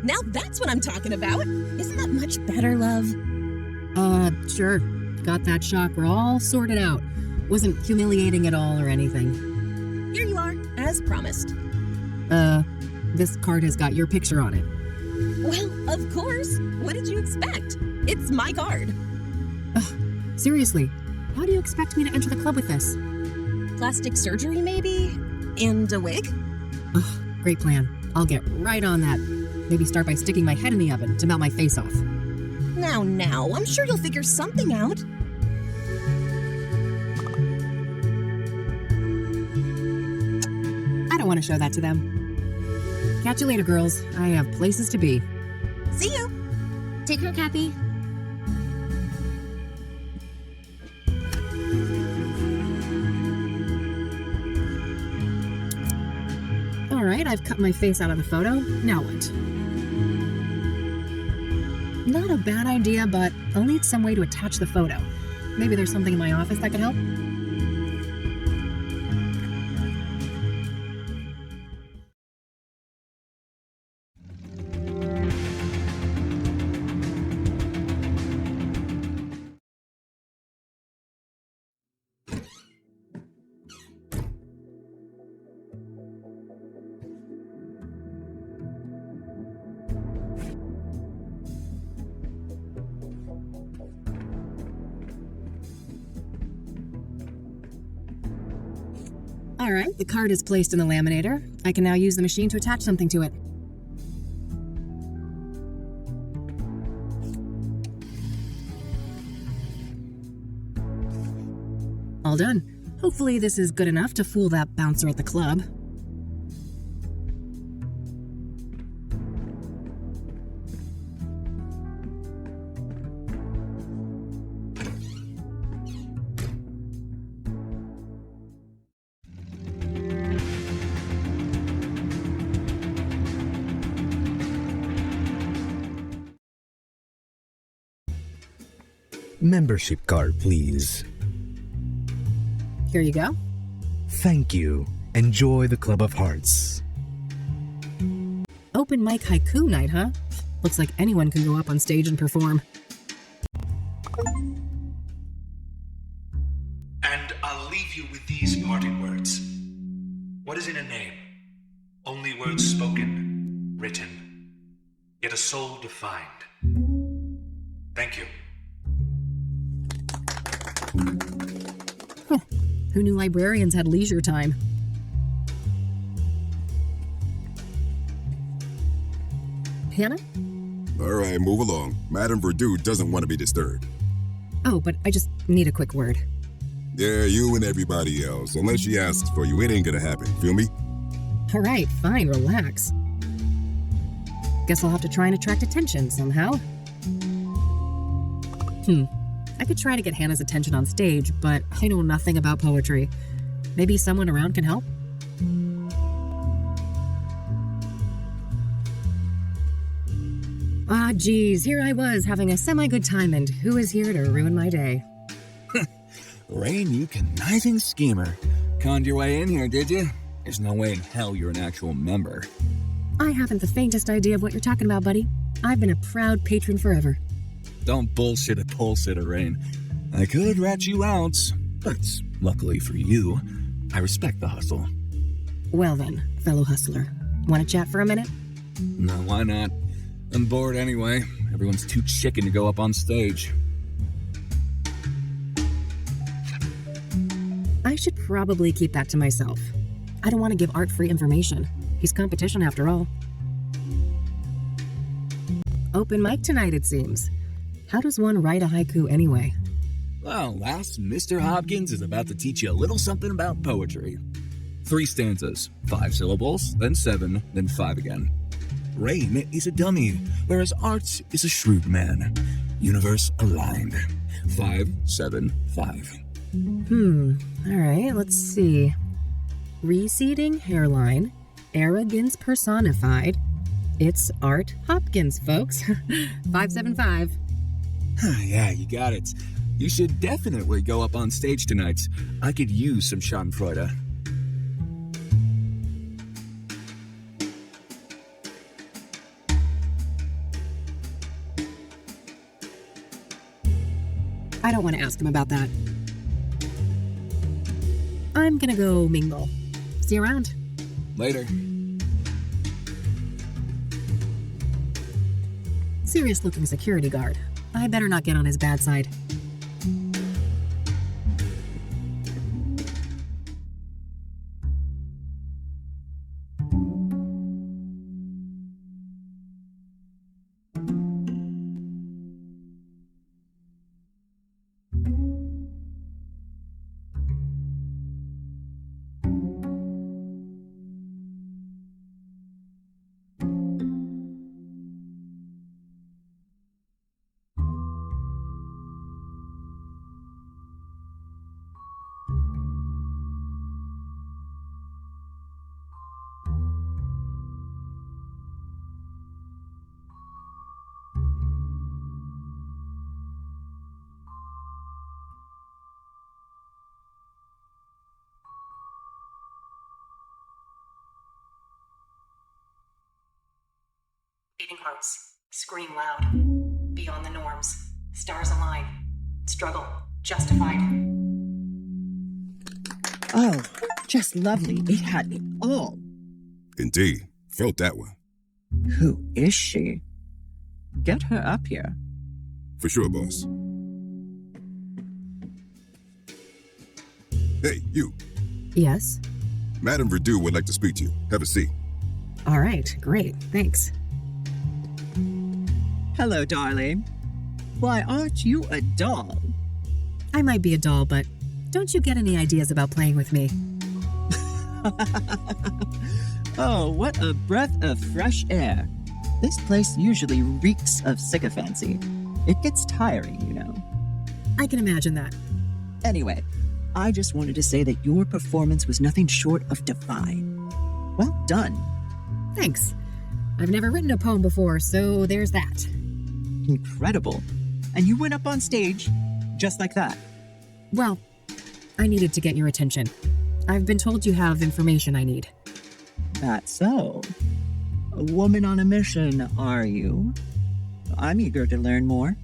Now that's what I'm talking about. Isn't that much better, love? Sure. Got that chakra all sorted out. Wasn't humiliating at all or anything. Here you are, as promised. This card has got your picture on it. Well, of course. What did you expect? It's my card. Seriously, how do you expect me to enter the club with this? Plastic surgery, maybe? And a wig? Great plan. I'll get right on that. Maybe start by sticking my head in the oven to melt my face off. Now, I'm sure you'll figure something out. I don't want to show that to them. Catch you later, girls. I have places to be. See you. Take care, Kathy. All right, I've cut my face out of the photo. Now what? Not a bad idea, but I'll need some way to attach the photo. Maybe there's something in my office that could help? All right, the card is placed in the laminator. I can now use the machine to attach something to it. All done. Hopefully this is good enough to fool that bouncer at the club. Membership card, please. Here you go. Thank you. Enjoy the Club of Hearts. Open mic haiku night, huh? Looks like anyone can go up on stage and perform. And I'll leave you with these parting words. What is in a name? Only words spoken, written, yet a soul defined. Thank you. Huh. Who knew librarians had leisure time? Hannah? All right, move along. Madame Verdue doesn't want to be disturbed. Oh, but I just need a quick word. Yeah, you and everybody else. Unless she asks for you, it ain't gonna happen. Feel me? All right, fine, relax. Guess I'll have to try and attract attention somehow. I could try to get Hannah's attention on stage, but I know nothing about poetry. Maybe someone around can help? Ah, geez, here I was having a semi-good time, and who is here to ruin my day? Rain, you conniving schemer. Conned your way in here, did you? There's no way in hell you're an actual member. I haven't the faintest idea of what you're talking about, buddy. I've been a proud patron forever. Don't bullshit a bullshitter, Rain. I could rat you out, but luckily for you, I respect the hustle. Well then, fellow hustler, want to chat for a minute? No, why not? I'm bored anyway. Everyone's too chicken to go up on stage. I should probably keep that to myself. I don't want to give Art free information. He's competition after all. Open mic tonight, it seems. How does one write a haiku anyway? Well, last Mr. Hopkins is about to teach you a little something about poetry. 3 stanzas, 5 syllables, then 7, then 5 again. Rain is a dummy, whereas Art is a shrewd man. Universe aligned. 5, 7, 5. Alright, let's see. Receding hairline, arrogance personified. It's Art Hopkins, folks. 575. Yeah, you got it. You should definitely go up on stage tonight. I could use some Schadenfreude. I don't want to ask him about that. I'm gonna go mingle. See you around. Later. Serious-looking security guard. I better not get on his bad side. Beating hearts. Scream loud. Beyond the norms. Stars align. Struggle. Justified. Oh, just lovely. It had it all. Indeed. Felt that one. Who is she? Get her up here. For sure, boss. Hey, you. Yes? Madame Verdu would like to speak to you. Have a seat. All right, great, thanks. Hello, darling. Why, aren't you a doll? I might be a doll, but don't you get any ideas about playing with me? Oh, what a breath of fresh air. This place usually reeks of sycophancy. It gets tiring, you know. I can imagine that. Anyway, I just wanted to say that your performance was nothing short of divine. Well done. Thanks. I've never written a poem before, so there's that. Incredible. And you went up on stage just like that. Well, I needed to get your attention. I've been told you have information I need. That's so. A woman on a mission, are you? I'm eager to learn more.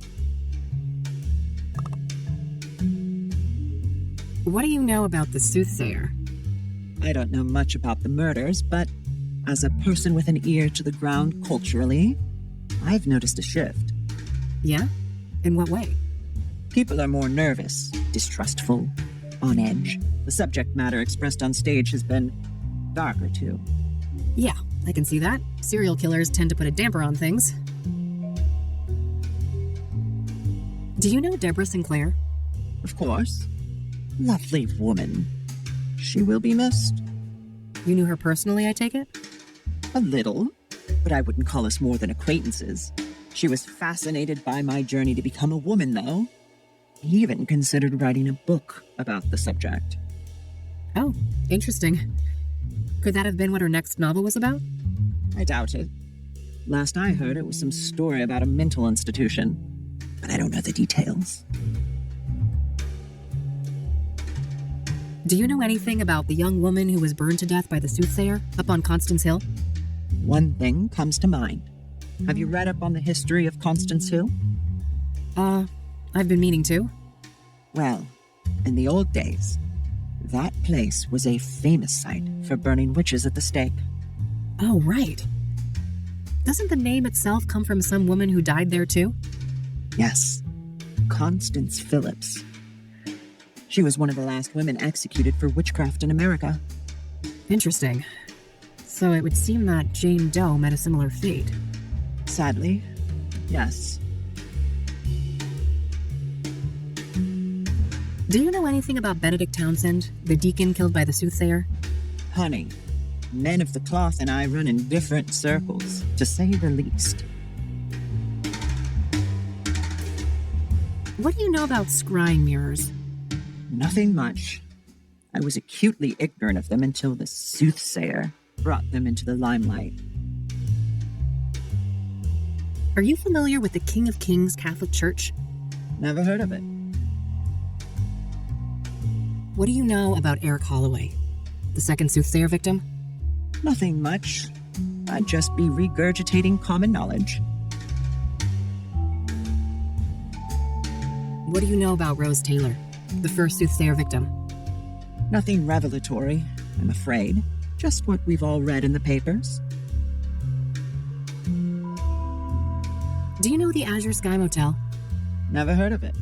What do you know about the Soothsayer? I don't know much about the murders, but as a person with an ear to the ground culturally, I've noticed a shift. Yeah? In what way? People are more nervous, distrustful, on edge. The subject matter expressed on stage has been darker too. Yeah, I can see that. Serial killers tend to put a damper on things. Do you know Deborah Sinclair? Of course. Lovely woman. She will be missed. You knew her personally, I take it? A little, but I wouldn't call us more than acquaintances. She was fascinated by my journey to become a woman, though. He even considered writing a book about the subject. Oh, interesting. Could that have been what her next novel was about? I doubt it. Last I heard, it was some story about a mental institution, but I don't know the details. Do you know anything about the young woman who was burned to death by the Soothsayer up on Constance Hill? One thing comes to mind. Have you read up on the history of Constance Hill? I've been meaning to. Well, in the old days, that place was a famous site for burning witches at the stake. Oh, right. Doesn't the name itself come from some woman who died there too? Yes, Constance Phillips. She was one of the last women executed for witchcraft in America. Interesting. So it would seem that Jane Doe met a similar fate. Sadly, yes. Do you know anything about Benedict Townsend, the deacon killed by the Soothsayer? Honey, men of the cloth and I run in different circles, to say the least. What do you know about scrying mirrors? Nothing much. I was acutely ignorant of them until the Soothsayer brought them into the limelight. Are you familiar with the King of Kings Catholic Church? Never heard of it. What do you know about Eric Holloway, the second Soothsayer victim? Nothing much. I'd just be regurgitating common knowledge. What do you know about Rose Taylor, the first Soothsayer victim? Nothing revelatory, I'm afraid. Just what we've all read in the papers. Do you know the Azure Sky Motel? Never heard of it.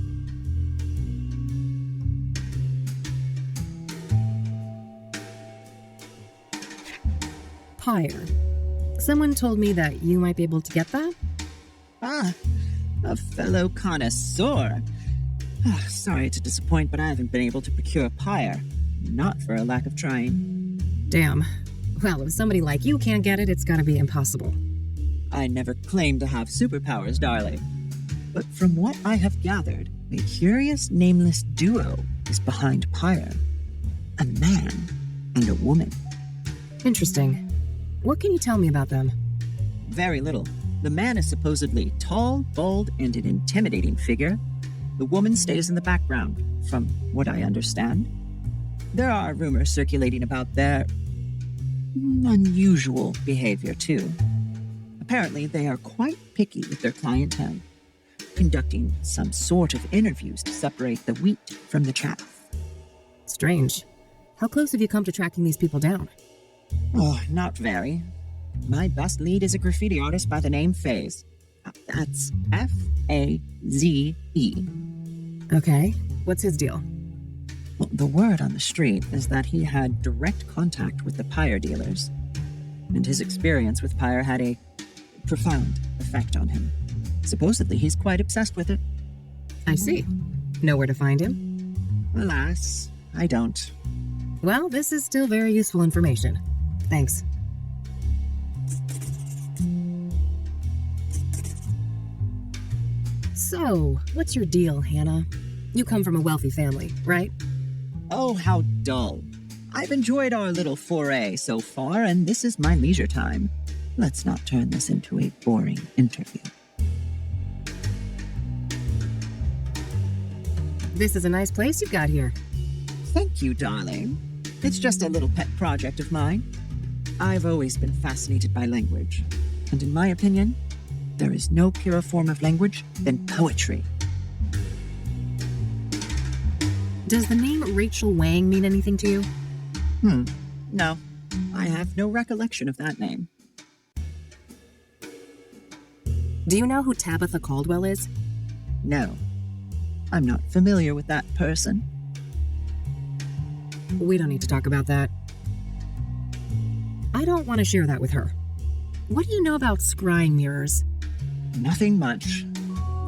Pyre. Someone told me that you might be able to get that? Ah, a fellow connoisseur. Sorry to disappoint, but I haven't been able to procure pyre. Not for a lack of trying. Damn. Well, if somebody like you can't get it, it's gotta be impossible. I never claimed to have superpowers, darling. But from what I have gathered, a curious nameless duo is behind pyre. A man and a woman. Interesting. What can you tell me about them? Very little. The man is supposedly tall, bald, and an intimidating figure. The woman stays in the background, from what I understand. There are rumors circulating about their unusual behavior, too. Apparently, they are quite picky with their clientele, conducting some sort of interviews to separate the wheat from the chaff. Strange. How close have you come to tracking these people down? Oh, not very. My best lead is a graffiti artist by the name Faze. That's F-A-Z-E. Okay. What's his deal? Well, the word on the street is that he had direct contact with the pyre dealers, and his experience with pyre had a profound effect on him. Supposedly, he's quite obsessed with it. I see. Know where to find him? Alas, I don't. Well, this is still very useful information. Thanks. So, what's your deal, Hannah? You come from a wealthy family, right? Oh, how dull. I've enjoyed our little foray so far, and this is my leisure time. Let's not turn this into a boring interview. This is a nice place you've got here. Thank you, darling. It's just a little pet project of mine. I've always been fascinated by language, and in my opinion, there is no purer form of language than poetry. Does the name Rachel Wang mean anything to you? No. I have no recollection of that name. Do you know who Tabitha Caldwell is? No. I'm not familiar with that person. We don't need to talk about that. I don't want to share that with her. What do you know about scrying mirrors? Nothing much.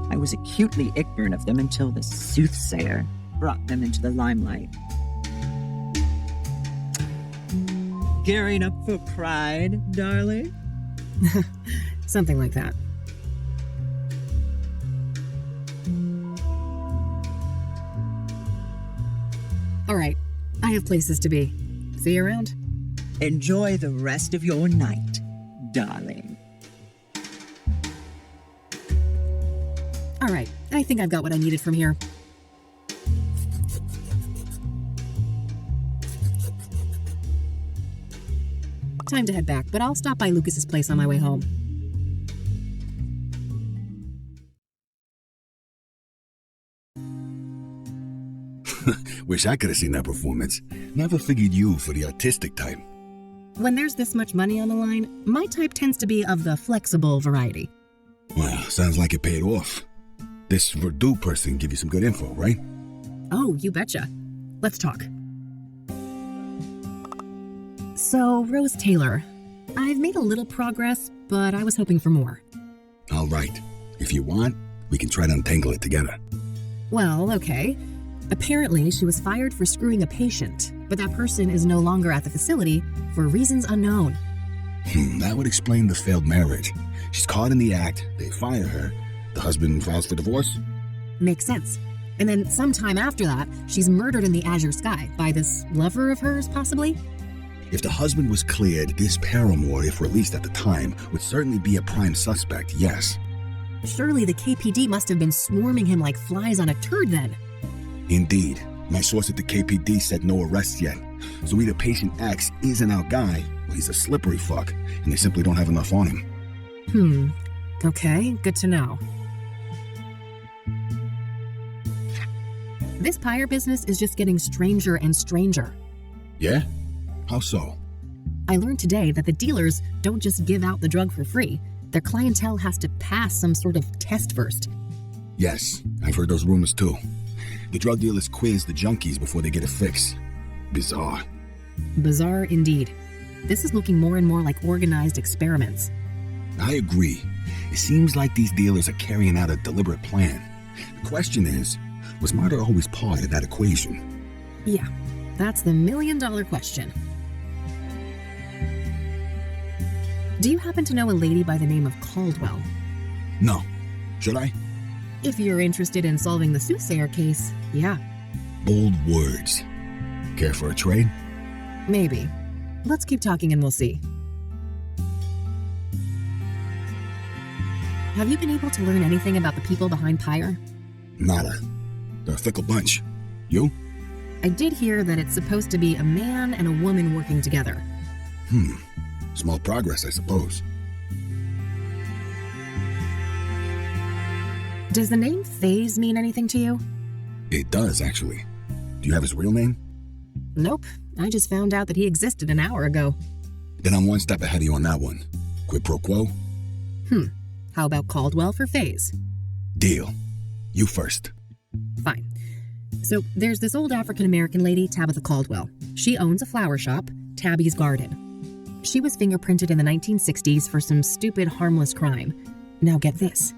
I was acutely ignorant of them until the Soothsayer brought them into the limelight. Gearing up for Pride, darling? Something like that. All right, I have places to be. See you around. Enjoy the rest of your night, darling. All right, I think I've got what I needed from here. Time to head back, but I'll stop by Lucas's place on my way home. Wish I could have seen that performance. Never figured you for the artistic type. When there's this much money on the line, my type tends to be of the flexible variety. Well, sounds like it paid off. This Verdú person give you some good info, right? Oh, you betcha. Let's talk. So, Rose Taylor. I've made a little progress, but I was hoping for more. All right. If you want, we can try to untangle it together. Well, okay. Apparently, she was fired for screwing a patient, but that person is no longer at the facility for reasons unknown. That would explain the failed marriage. She's caught in the act, they fire her, the husband files for divorce? Makes sense. And then sometime after that, she's murdered in the Azure Sky by this lover of hers, possibly? If the husband was cleared, this paramour, if released at the time, would certainly be a prime suspect, yes. Surely the KPD must have been swarming him like flies on a turd then. Indeed. My source at the KPD said no arrests yet. So either patient X isn't our guy, or he's a slippery fuck, and they simply don't have enough on him. Okay, good to know. This pyre business is just getting stranger and stranger. Yeah? How so? I learned today that the dealers don't just give out the drug for free. Their clientele has to pass some sort of test first. Yes, I've heard those rumors too. The drug dealers quiz the junkies before they get a fix. Bizarre. Bizarre indeed. This is looking more and more like organized experiments. I agree. It seems like these dealers are carrying out a deliberate plan. The question is, was murder always part of that equation? Yeah, that's the million-dollar question. Do you happen to know a lady by the name of Caldwell? No. Should I? If you're interested in solving the Soothsayer case, yeah. Bold words. Care for a trade? Maybe. Let's keep talking and we'll see. Have you been able to learn anything about the people behind Pyre? Nada. They're a fickle bunch. You? I did hear that it's supposed to be a man and a woman working together. Small progress, I suppose. Does the name FaZe mean anything to you? It does, actually. Do you have his real name? Nope. I just found out that he existed an hour ago. Then I'm one step ahead of you on that one. Quid pro quo? How about Caldwell for FaZe? Deal. You first. Fine. So there's this old African-American lady, Tabitha Caldwell. She owns a flower shop, Tabby's Garden. She was fingerprinted in the 1960s for some stupid, harmless crime. Now get this.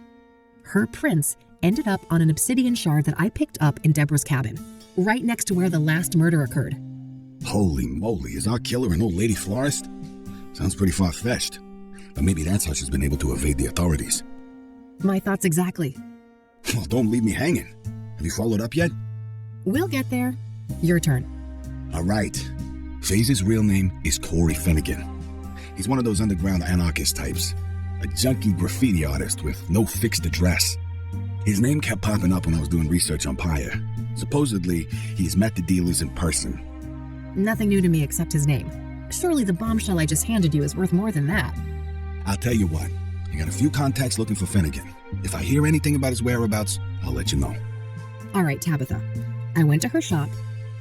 Her prints ended up on an obsidian shard that I picked up in Deborah's cabin, right next to where the last murder occurred. Holy moly, is our killer an old lady florist? Sounds pretty far-fetched. But maybe that's how she's been able to evade the authorities. My thoughts exactly. Well, don't leave me hanging. Have you followed up yet? We'll get there. Your turn. All right. FaZe's real name is Corey Finnegan. He's one of those underground anarchist types. A junky graffiti artist with no fixed address. His name kept popping up when I was doing research on Pyre. Supposedly, he's met the dealers in person. Nothing new to me except his name. Surely the bombshell I just handed you is worth more than that. I'll tell you what. I got a few contacts looking for Finnegan. If I hear anything about his whereabouts, I'll let you know. All right, Tabitha. I went to her shop,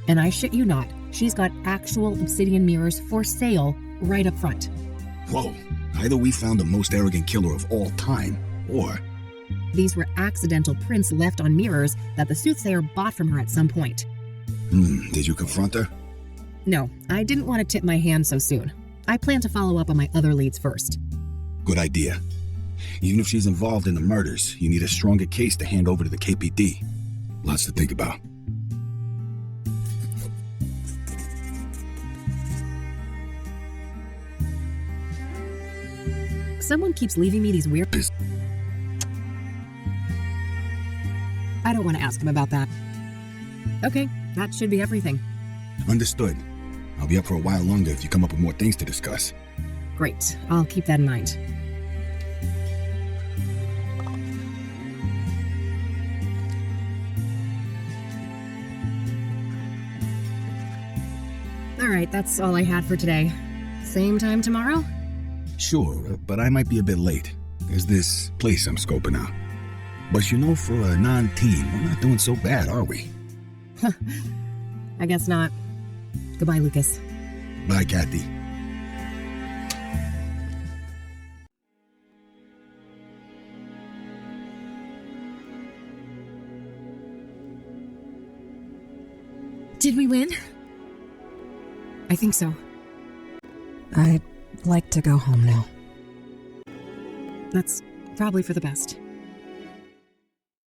and I shit you not, she's got actual obsidian mirrors for sale right up front. Whoa. Either we found the most arrogant killer of all time, or... These were accidental prints left on mirrors that the Soothsayer bought from her at some point. Did you confront her? No, I didn't want to tip my hand so soon. I plan to follow up on my other leads first. Good idea. Even if she's involved in the murders, you need a stronger case to hand over to the KPD. Lots to think about. Someone keeps leaving me these weird... I don't want to ask him about that. Okay, that should be everything. Understood. I'll be up for a while longer if you come up with more things to discuss. Great, I'll keep that in mind. All right, that's all I had for today. Same time tomorrow? Sure, but I might be a bit late. There's this place I'm scoping out. But you know, for a non-teen, we're not doing so bad, are we? I guess not. Goodbye, Lucas. Bye, Kathy. Did we win? I think so. I'd like to go home now. That's probably for the best.